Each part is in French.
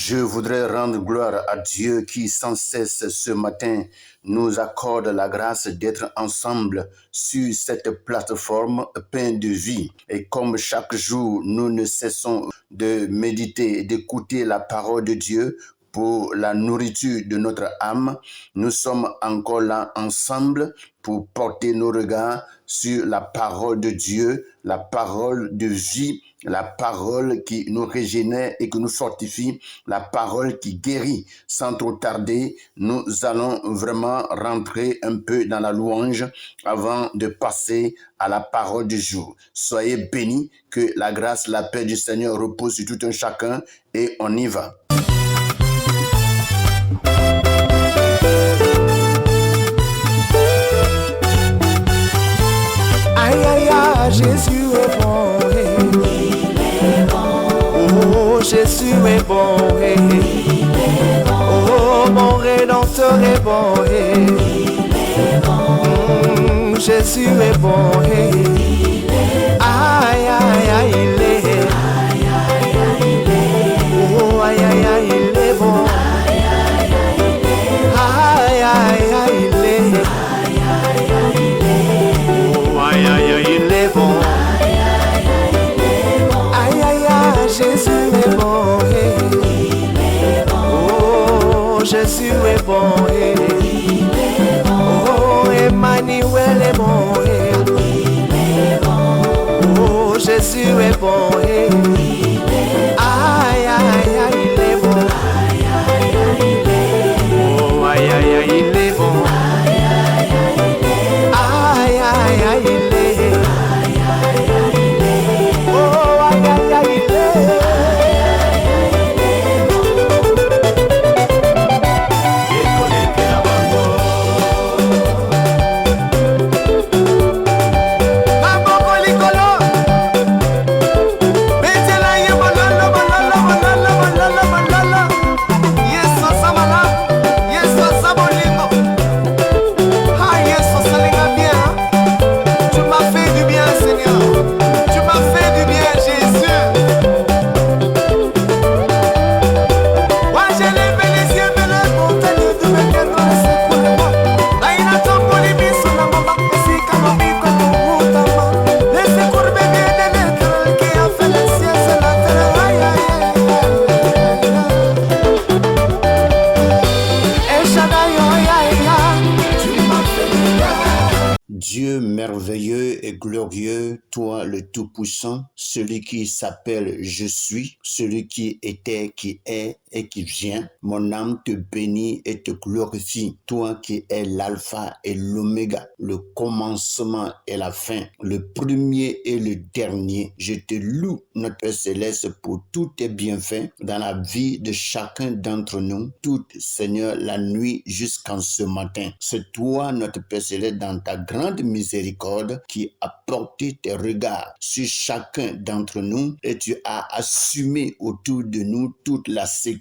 Je voudrais rendre gloire à Dieu qui sans cesse ce matin nous accorde la grâce d'être ensemble sur cette plateforme pleine de vie. Et comme chaque jour, nous ne cessons de méditer et d'écouter la parole de Dieu pour la nourriture de notre âme, nous sommes encore là ensemble pour porter nos regards sur la parole de Dieu, la parole de vie, la parole qui nous régénère et qui nous fortifie, la parole qui guérit. Sans trop tarder, nous allons vraiment rentrer un peu dans la louange avant de passer à la parole du jour. Soyez bénis, que la grâce, la paix du Seigneur repose sur tout un chacun et on y va. Aïe aïe aïe, Jésus est bon, il est bon. Oh, Jésus est bon, Il est bon. Oh, mon Rédempteur est bon, Il est bon. Jésus est bon, Il est bon. Aïe aïe aïe, il est. Aïe aïe aïe, il est. Oh, aïe aïe aïe, il est bon. Aïe aïe aïe, il est. Aïe aïe aïe, il est. Aïe aïe aïe, il est. Oh, aïe aïe aïe, il est bon. Aïe aïe aïe, il est bon. Aïe aïe aïe, Jésus est bon, Il est bon. Oh, Jésus est bon, Il est bon. Oh, Emmanuel est bon, Il est bon. Oh, Jésus est bon, Il est bon. Aïe aïe aïe, il est bon. Aïe aïe aïe, il est. Oh, aïe aïe aïe, il est bon. Aïe aïe aïe, il est. Aïe aïe aïe, il est. Aïe aïe aïe, il est. Oh, aïe aïe aïe, il est. Maboko likolo. Betela ye bololo bololo bololo bololo bololo. Yesu samala. Yesu sabolingo. Ah, Yesu salinga bien. Tu m'as fait du bien, Seigneur. Tu m'as fait du bien, Jésus. Moi, j'ai levé les yeux vers la montagne de mes cœurs, secours-moi. Aïna tomboli biso na mama, esika mabiko mutama. Les secours me viennent de l'éternel qui a fait les cieux et la terre. Aïe, aïe, aïe, aïe. El Shaddai, aïe, aïe, aïe. Tu m'as fait du bien. Dieu merveilleux et glorieux, toi le Tout-Puissant, celui qui s'appelle Je suis, celui qui était, qui est et qui vient. Mon âme te bénit et te glorifie, toi qui es l'alpha et l'oméga, le commencement et la fin, le premier et le dernier. Je te loue, notre Père Céleste, pour tous tes bienfaits dans la vie de chacun d'entre nous, toute, Seigneur, la nuit jusqu'en ce matin. C'est toi, notre Père Céleste, dans ta grande miséricorde, qui a porté tes regards sur chacun d'entre nous et tu as assumé autour de nous toute la sécurité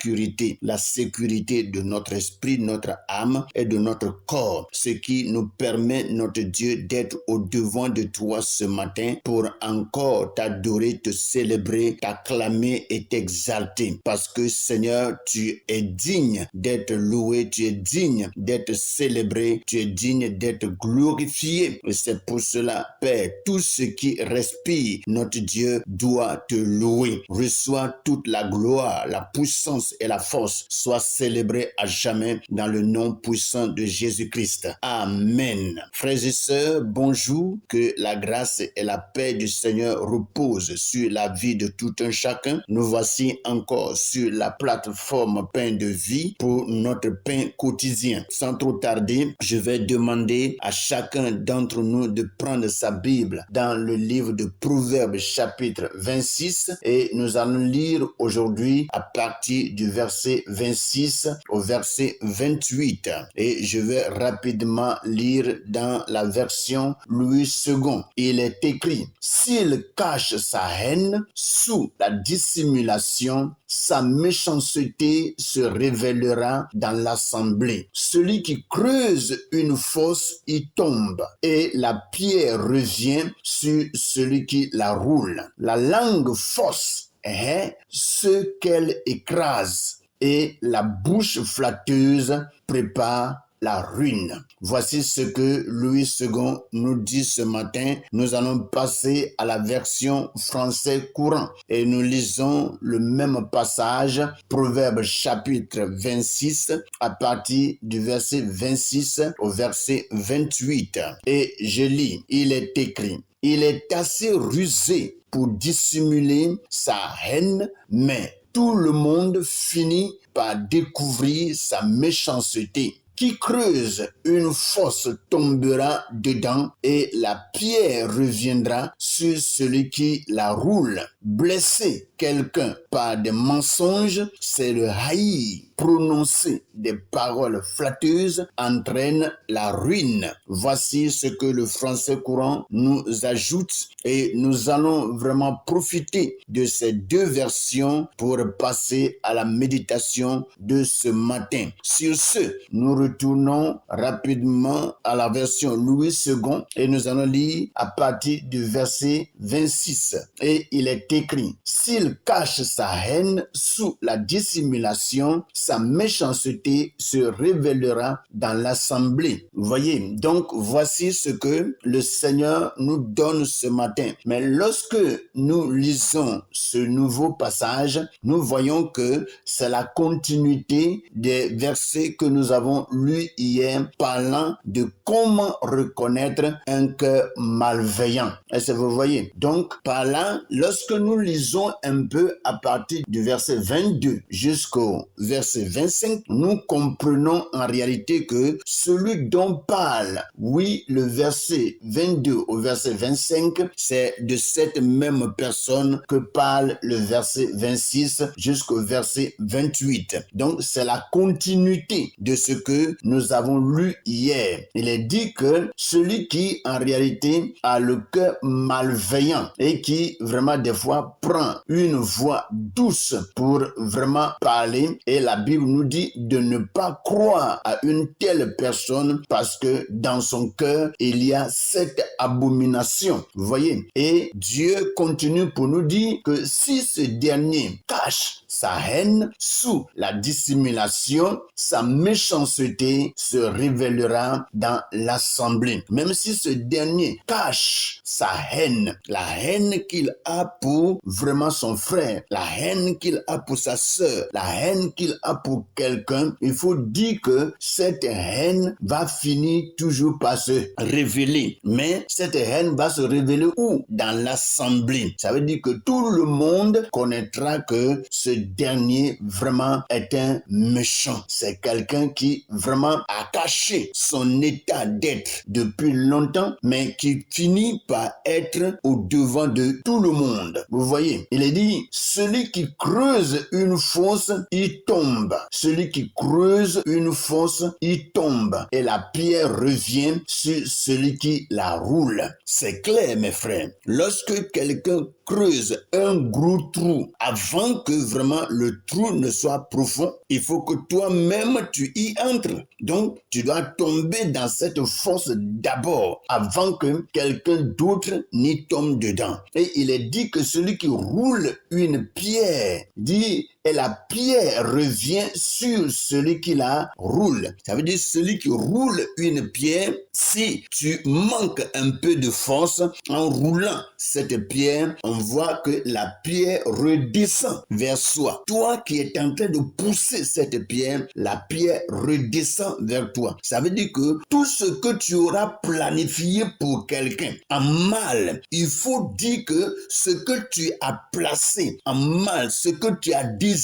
de notre esprit, notre âme et de notre corps, ce qui nous permet, notre Dieu, d'être au devant de toi ce matin pour encore t'adorer, te célébrer, t'acclamer et t'exalter. Parce que, Seigneur, tu es digne d'être loué, tu es digne d'être célébré, tu es digne d'être glorifié. Et c'est pour cela, Père, tout ce qui respire, notre Dieu, doit te louer. Reçois toute la gloire, la puissance et la force. Sois célébré à jamais dans le nom puissant de Jésus-Christ. Amen. Frères et sœurs, bonjour. Que la grâce et la paix du Seigneur reposent sur la vie de tout un chacun. Nous voici encore sur la plateforme Pain de vie pour notre pain quotidien. Sans trop tarder, je vais demander à chacun d'entre nous de prendre sa Bible dans le livre de Proverbes chapitre 26 et nous allons lire aujourd'hui à partir du verset 26 au verset 28 et je vais rapidement lire dans la version Louis II. Il est écrit: s'il cache sa haine sous la dissimulation, sa méchanceté se révélera dans l'assemblée. Celui qui creuse une fosse y tombe, et la pierre revient sur celui qui la roule. La langue fausse est ce qu'elle écrase, et la bouche flatteuse prépare la ruine. Voici ce que Louis II nous dit ce matin. Nous allons passer à la version français courant et nous lisons le même passage, Proverbes chapitre 26 à partir du verset 26 au verset 28. Et je lis, il est écrit: il est assez rusé pour dissimuler sa haine, mais tout le monde finit par découvrir sa méchanceté. Qui creuse une fosse tombera dedans et la pierre reviendra sur celui qui la roule. Blesser quelqu'un par des mensonges, c'est le haïr. Prononcer des paroles flatteuses entraîne la ruine. Voici ce que le français courant nous ajoute et nous allons vraiment profiter de ces deux versions pour passer à la méditation de ce matin. Sur ce, nous retournons rapidement à la version Louis II et nous allons lire à partir du verset 26. Et il est écrit: s'il cache sa haine sous la dissimulation, sa méchanceté se révélera dans l'assemblée. Vous voyez, donc voici ce que le Seigneur nous donne ce matin. Mais lorsque nous lisons ce nouveau passage, nous voyons que c'est la continuité des versets que nous avons lus hier, parlant de comment reconnaître un cœur malveillant. Est-ce que vous voyez? Donc, par là, lorsque nous lisons un peu à partir du verset 22 jusqu'au verset 25, nous comprenons en réalité que celui dont parle, oui, le verset 22 au verset 25, c'est de cette même personne que parle le verset 26 jusqu'au verset 28. Donc, c'est la continuité de ce que nous avons lu hier. Il est dit que celui qui, en réalité, a le cœur malveillant et qui, vraiment, des fois, prend une voix douce pour vraiment parler, et la Bible nous dit de ne pas croire à une telle personne parce que dans son cœur, il y a cette abomination. Vous voyez? Et Dieu continue pour nous dire que si ce dernier cache sa haine sous la dissimulation, sa méchanceté se révélera dans l'assemblée. Même si ce dernier cache sa haine, la haine qu'il a pour vraiment son frère, la haine qu'il a pour sa sœur, la haine qu'il a pour quelqu'un, il faut dire que cette haine va finir toujours par se révéler. Mais cette haine va se révéler où? Dans l'assemblée. Ça veut dire que tout le monde connaîtra que ce dernier vraiment est un méchant. C'est quelqu'un qui vraiment a caché son état d'être depuis longtemps, mais qui finit par être au devant de tout le monde. Vous voyez, il est dit, celui qui creuse une fosse, il tombe. Celui qui creuse une fosse, il tombe. Et la pierre revient sur celui qui la roule. C'est clair, mes frères. Lorsque quelqu'un creuse un gros trou, avant que vraiment le trou ne soit profond, il faut que toi-même tu y entres. Donc, tu dois tomber dans cette fosse d'abord, avant que quelqu'un d'autre n'y tombe dedans. Et il est dit que celui qui roule une pierre, dit, et la pierre revient sur celui qui la roule. Ça veut dire celui qui roule une pierre, si tu manques un peu de force en roulant cette pierre, on voit que la pierre redescend vers soi. Toi qui es en train de pousser cette pierre, la pierre redescend vers toi. Ça veut dire que tout ce que tu auras planifié pour quelqu'un en mal, il faut dire que ce que tu as placé en mal, ce que tu as désiré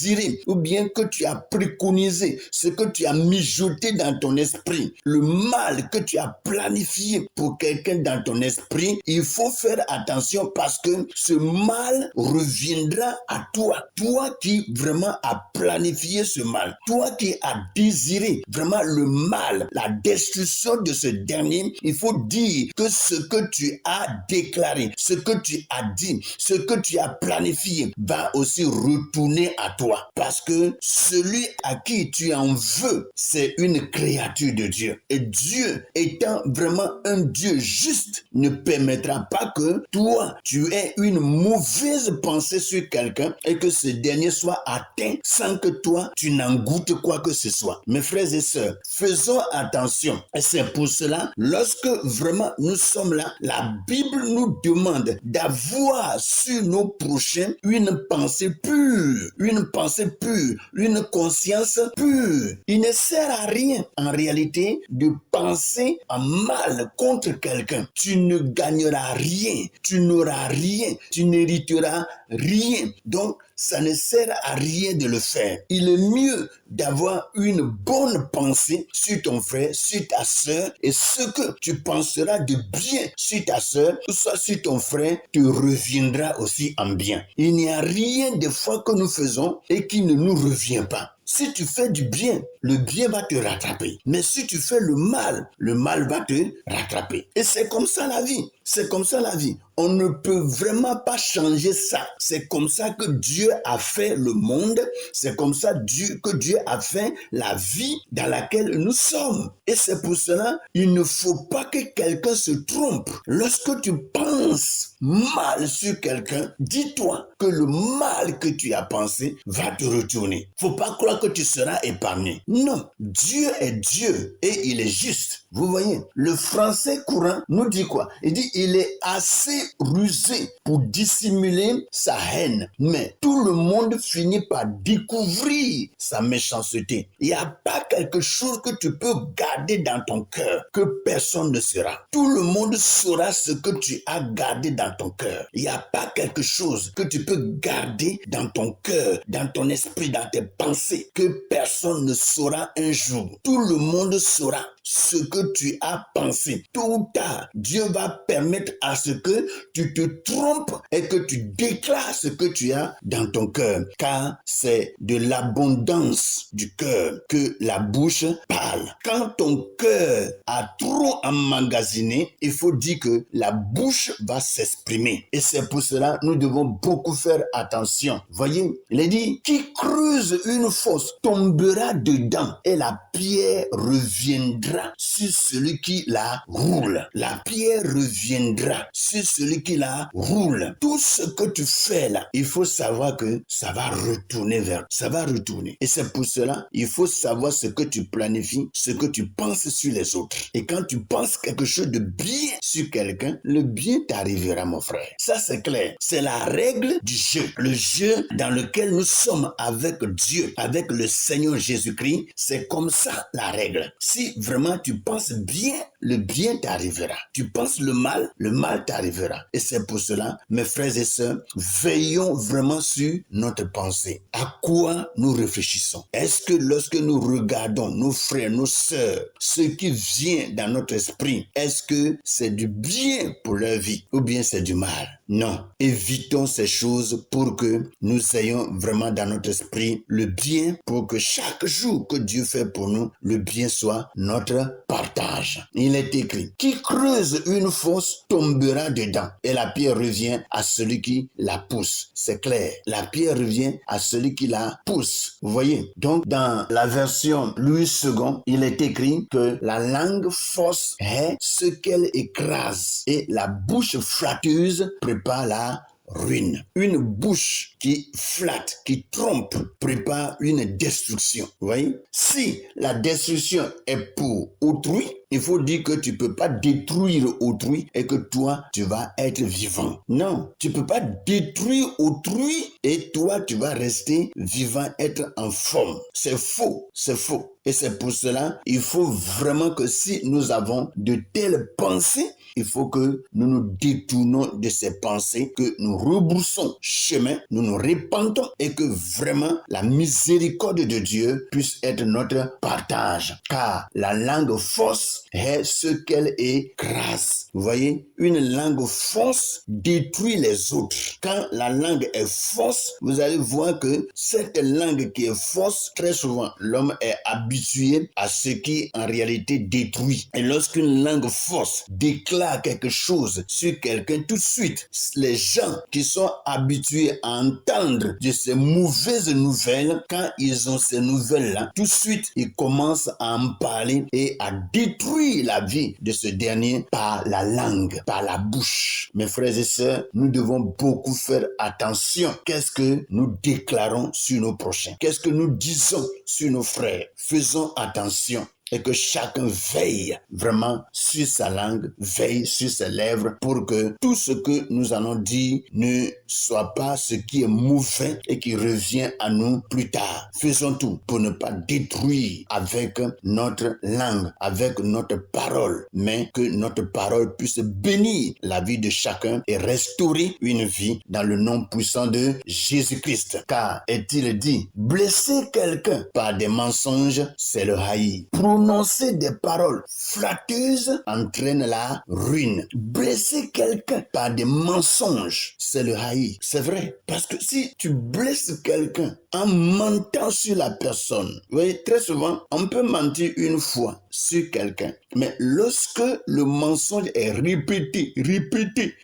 ou bien que tu as préconisé, ce que tu as mijoté dans ton esprit, le mal que tu as planifié pour quelqu'un dans ton esprit, il faut faire attention parce que ce mal reviendra à toi. Toi qui vraiment as planifié ce mal, toi qui as désiré vraiment le mal, la destruction de ce dernier, il faut dire que ce que tu as déclaré, ce que tu as dit, ce que tu as planifié va aussi retourner à toi. Parce que celui à qui tu en veux, c'est une créature de Dieu. Et Dieu, étant vraiment un Dieu juste, ne permettra pas que toi, tu aies une mauvaise pensée sur quelqu'un et que ce dernier soit atteint sans que toi, tu n'en goûtes quoi que ce soit. Mes frères et sœurs, faisons attention. Et c'est pour cela, lorsque vraiment nous sommes là, la Bible nous demande d'avoir sur nos prochains une pensée pure, une conscience pure. Il ne sert à rien, en réalité, de penser en mal contre quelqu'un. Tu ne gagneras rien, tu n'auras rien, tu n'hériteras rien. Donc, ça ne sert à rien de le faire. Il est mieux d'avoir une bonne pensée sur ton frère, sur ta sœur, et ce que tu penseras de bien sur ta sœur, ou soit sur ton frère, te reviendra aussi en bien. Il n'y a rien des fois que nous faisons et qui ne nous revient pas. Si tu fais du bien, le bien va te rattraper. Mais si tu fais le mal va te rattraper. Et c'est comme ça la vie. C'est comme ça la vie. On ne peut vraiment pas changer ça. C'est comme ça que Dieu a fait le monde. C'est comme ça que Dieu a fait la vie dans laquelle nous sommes. Et c'est pour cela, il ne faut pas que quelqu'un se trompe. Lorsque tu penses mal sur quelqu'un, dis-toi que le mal que tu as pensé va te retourner. Faut pas croire que tu seras épargné. Non, Dieu est Dieu et il est juste. Vous voyez, le français courant nous dit quoi? Il dit il est assez rusé pour dissimuler sa haine, mais tout le monde finit par découvrir sa méchanceté. Il n'y a pas quelque chose que tu peux garder dans ton cœur que personne ne saura. Tout le monde saura ce que tu as gardé dans ton cœur. Il n'y a pas quelque chose que tu peux garder dans ton cœur, dans ton esprit, dans tes pensées, que personne ne saura un jour. Tout le monde saura ce que tu as pensé. Tôt ou tard, Dieu va permettre à ce que tu te trompes et que tu déclares ce que tu as dans ton cœur. Car c'est de l'abondance du cœur que la bouche parle. Quand ton cœur a trop emmagasiné, il faut dire que la bouche va s'exprimer. Et c'est pour cela que nous devons beaucoup faire attention. Voyez, il est dit, qui creuse une fosse tombera dedans et la pierre reviendra sur celui qui la roule. La pierre reviendra sur celui qui la roule. Tout ce que tu fais là, il faut savoir que ça va retourner ça va retourner. Et c'est pour cela, il faut savoir ce que tu planifies, ce que tu penses sur les autres. Et quand tu penses quelque chose de bien sur quelqu'un, le bien t'arrivera, mon frère. Ça, c'est clair. C'est la règle du jeu. Le jeu dans lequel nous sommes avec Dieu, avec le Seigneur Jésus-Christ, c'est comme ça la règle. Si vraiment tu penses bien, le bien t'arrivera. Tu penses le mal t'arrivera. Et c'est pour cela, mes frères et sœurs, veillons vraiment sur notre pensée. À quoi nous réfléchissons? Est-ce que lorsque nous regardons nos frères, nos sœurs, ce qui vient dans notre esprit, est-ce que c'est du bien pour leur vie ou bien c'est du mal? Non. Évitons ces choses pour que nous ayons vraiment dans notre esprit le bien, pour que chaque jour que Dieu fait pour nous, le bien soit notre partage. Il est écrit, qui creuse une fosse tombera dedans et la pierre revient à celui qui la pousse. C'est clair. La pierre revient à celui qui la pousse. Vous voyez? Donc, dans la version Louis II, il est écrit que la langue fausse est ce qu'elle écrase et la bouche flatteuse prépare la ruine. Une bouche qui flatte, qui trompe, prépare une destruction. Vous voyez? Si la destruction est pour autrui, il faut dire que tu peux pas détruire autrui et que toi, tu vas être vivant. Non, tu peux pas détruire autrui et toi, tu vas rester vivant, être en forme. C'est faux, c'est faux. Et c'est pour cela, il faut vraiment que si nous avons de telles pensées, il faut que nous nous détournons de ces pensées, que nous rebroussons chemin, nous nous répandons et que vraiment la miséricorde de Dieu puisse être notre partage. Car la langue fausse est ce qu'elle écrase. Vous voyez, une langue fausse détruit les autres. Quand la langue est fausse, vous allez voir que cette langue qui est fausse, très souvent, l'homme est habitué à ce qui en réalité détruit. Et lorsqu'une langue fausse déclare quelque chose sur quelqu'un, tout de suite, les gens qui sont habitués à entendre de ces mauvaises nouvelles, quand ils ont ces nouvelles-là, tout de suite, ils commencent à en parler et à détruire détruire la vie de ce dernier par la langue, par la bouche. Mes frères et sœurs, nous devons beaucoup faire attention. Qu'est-ce que nous déclarons sur nos prochains? Qu'est-ce que nous disons sur nos frères? Faisons attention. Et que chacun veille vraiment sur sa langue, veille sur ses lèvres pour que tout ce que nous allons dire ne soit pas ce qui est mauvais et qui revient à nous plus tard. Faisons tout pour ne pas détruire avec notre langue, avec notre parole, mais que notre parole puisse bénir la vie de chacun et restaurer une vie dans le nom puissant de Jésus-Christ. Car est-il dit, blesser quelqu'un par des mensonges, c'est le haïr. Prononcer des paroles flatteuses entraîne la ruine. Blesser quelqu'un par des mensonges, c'est le haïr. C'est vrai. Parce que si tu blesses quelqu'un en mentant sur la personne, vous voyez, très souvent, on peut mentir une fois sur quelqu'un. Mais lorsque le mensonge est répété,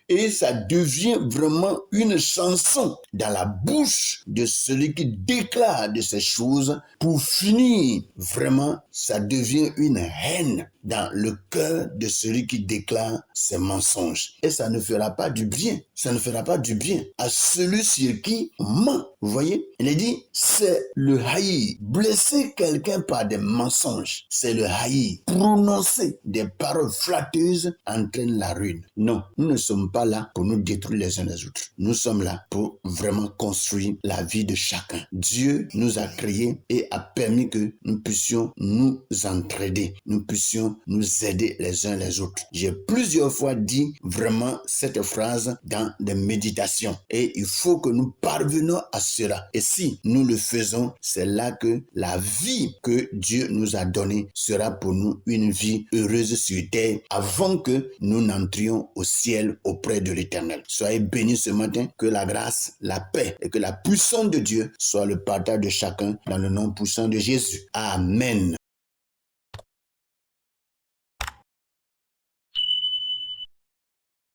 et ça devient vraiment une chanson dans la bouche de celui qui déclare de ces choses, pour finir, vraiment, ça devient une haine dans le cœur de celui qui déclare ces mensonges. Et ça ne fera pas du bien. Ça ne fera pas du bien à celui sur qui on ment. Vous voyez? Il est dit, c'est le haïr. Blesser quelqu'un par des mensonges, c'est le haïr. Prononcer des paroles flatteuses entraîne la ruine. Non, nous ne sommes pas là pour nous détruire les uns les autres. Nous sommes là pour vraiment construire la vie de chacun. Dieu nous a créés et a permis que nous puissions nous entraider. Nous puissions nous aider les uns les autres. J'ai plusieurs fois dit vraiment cette phrase dans des méditations. Et il faut que nous parvenions à cela. Et si nous le faisons, c'est là que la vie que Dieu nous a donnée sera pour nous une vie heureuse sur terre avant que nous n'entrions au ciel auprès de l'Éternel. Soyez bénis ce matin, que la grâce, la paix et que la puissance de Dieu soit le partage de chacun dans le nom puissant de Jésus. Amen.